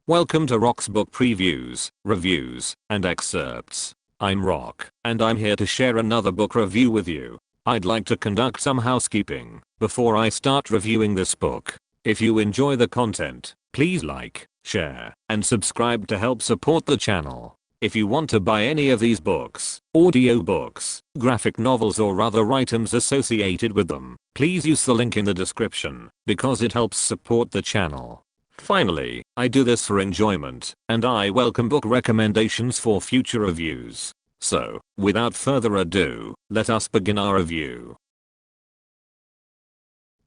Welcome to Rock's book previews, reviews, and excerpts. I'm Rock, and I'm here to share another book review with you. I'd like to conduct some housekeeping before I start reviewing this book. If you enjoy the content, please like, share, and subscribe to help support the channel. If you want to buy any of these books, audiobooks, graphic novels or other items associated with them, please use the link in the description, because it helps support the channel. Finally, I do this for enjoyment, and I welcome book recommendations for future reviews. So, without further ado, let us begin our review.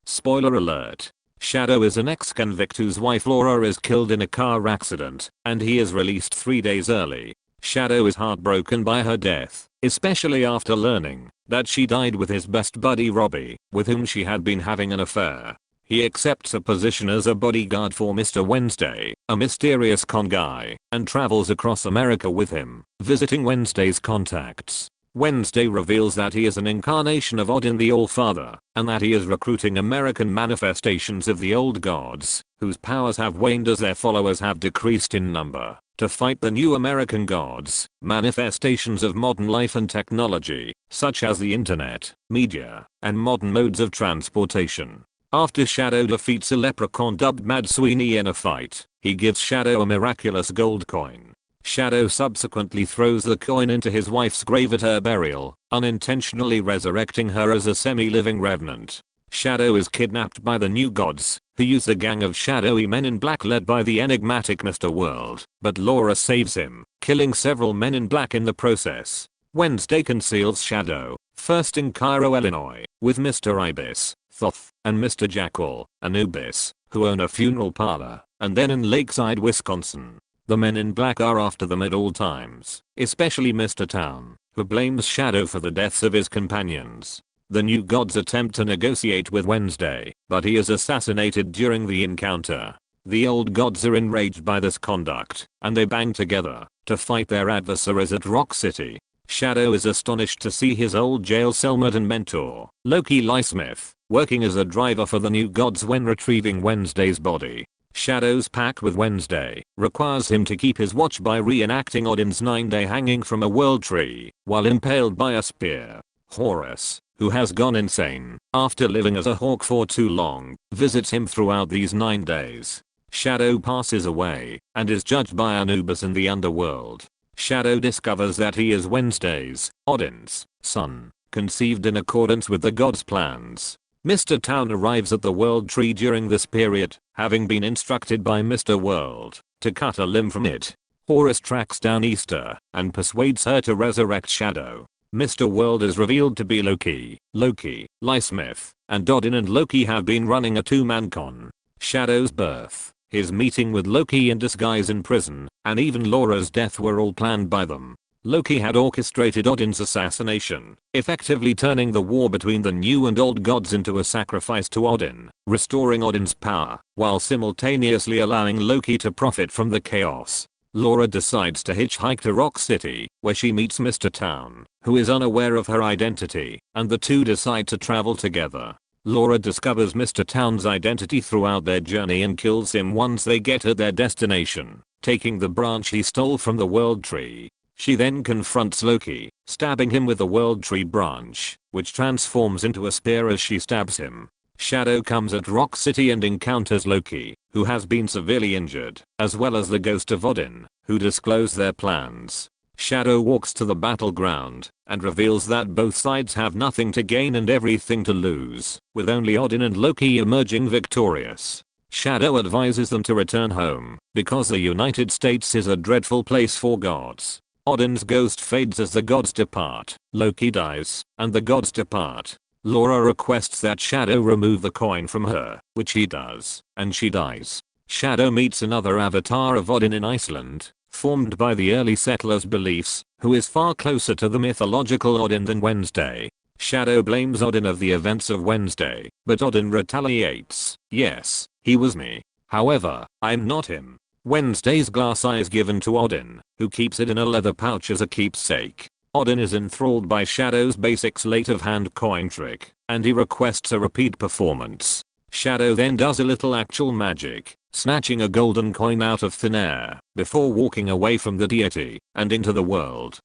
Spoiler alert. Shadow is an ex-convict whose wife Laura is killed in a car accident, and he is released 3 days early. Shadow is heartbroken by her death, especially after learning that she died with his best buddy Robbie, with whom she had been having an affair. He accepts a position as a bodyguard for Mr. Wednesday, a mysterious con guy, and travels across America with him, visiting Wednesday's contacts. Wednesday reveals that he is an incarnation of Odin the All-Father, and that he is recruiting American manifestations of the old gods, whose powers have waned as their followers have decreased in number, to fight the new American gods, manifestations of modern life and technology, such as the internet, media, and modern modes of transportation. After Shadow defeats a leprechaun dubbed Mad Sweeney in a fight, he gives Shadow a miraculous gold coin. Shadow subsequently throws the coin into his wife's grave at her burial, unintentionally resurrecting her as a semi-living revenant. Shadow is kidnapped by the new gods, who use a gang of shadowy men in black led by the enigmatic Mr. World, but Laura saves him, killing several men in black in the process. Wednesday conceals Shadow, first in Cairo, Illinois, with Mr. Ibis, Thoth, and Mr. Jackal, Anubis, who own a funeral parlor, and then in Lakeside, Wisconsin. The men in black are after them at all times, especially Mr. Town, who blames Shadow for the deaths of his companions. The new gods attempt to negotiate with Wednesday, but he is assassinated during the encounter. The old gods are enraged by this conduct, and they band together to fight their adversaries at Rock City. Shadow is astonished to see his old jail cellmate and mentor, Loki Lysmith, working as a driver for the new gods when retrieving Wednesday's body. Shadow's pact with Wednesday requires him to keep his watch by reenacting Odin's 9-day hanging from a world tree while impaled by a spear. Horus, who has gone insane after living as a hawk for too long, visits him throughout these 9 days. Shadow passes away and is judged by Anubis in the underworld. Shadow discovers that he is Wednesday's, Odin's, son, conceived in accordance with the gods' plans. Mr. Town arrives at the World Tree during this period, having been instructed by Mr. World to cut a limb from it. Horus tracks down Easter and persuades her to resurrect Shadow. Mr. World is revealed to be Loki, Lysmith, and Odin and Loki have been running a two-man con. Shadow's birth, his meeting with Loki in disguise in prison, and even Laura's death were all planned by them. Loki had orchestrated Odin's assassination, effectively turning the war between the new and old gods into a sacrifice to Odin, restoring Odin's power, while simultaneously allowing Loki to profit from the chaos. Laura decides to hitchhike to Rock City, where she meets Mr. Town, who is unaware of her identity, and the two decide to travel together. Laura discovers Mr. Town's identity throughout their journey and kills him once they get at their destination, taking the branch he stole from the World Tree. She then confronts Loki, stabbing him with the World Tree branch, which transforms into a spear as she stabs him. Shadow comes at Rock City and encounters Loki, who has been severely injured, as well as the ghost of Odin, who disclose their plans. Shadow walks to the battleground and reveals that both sides have nothing to gain and everything to lose, with only Odin and Loki emerging victorious. Shadow advises them to return home, because the United States is a dreadful place for gods. Odin's ghost fades as the gods depart, Loki dies, and the gods depart. Laura requests that Shadow remove the coin from her, which he does, and she dies. Shadow meets another avatar of Odin in Iceland, formed by the early settlers' beliefs, who is far closer to the mythological Odin than Wednesday. Shadow blames Odin of the events of Wednesday, but Odin retaliates. Yes, he was me. However, I'm not him. Wednesday's glass eye is given to Odin, who keeps it in a leather pouch as a keepsake. Odin is enthralled by Shadow's basic sleight of hand coin trick, and he requests a repeat performance. Shadow then does a little actual magic, snatching a golden coin out of thin air before walking away from the deity and into the world.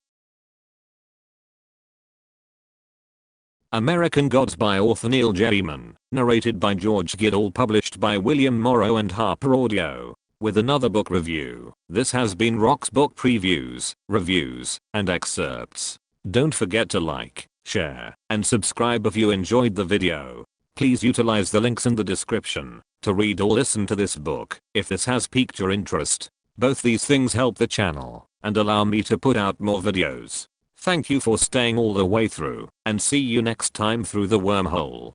American Gods by author Neil Gaiman, narrated by George Goodall, published by William Morrow and HarperAudio. With another book review. This has been Rock's book previews, reviews, and excerpts. Don't forget to like, share, and subscribe if you enjoyed the video. Please utilize the links in the description to read or listen to this book if this has piqued your interest. Both these things help the channel and allow me to put out more videos. Thank you for staying all the way through, and see you next time through the wormhole.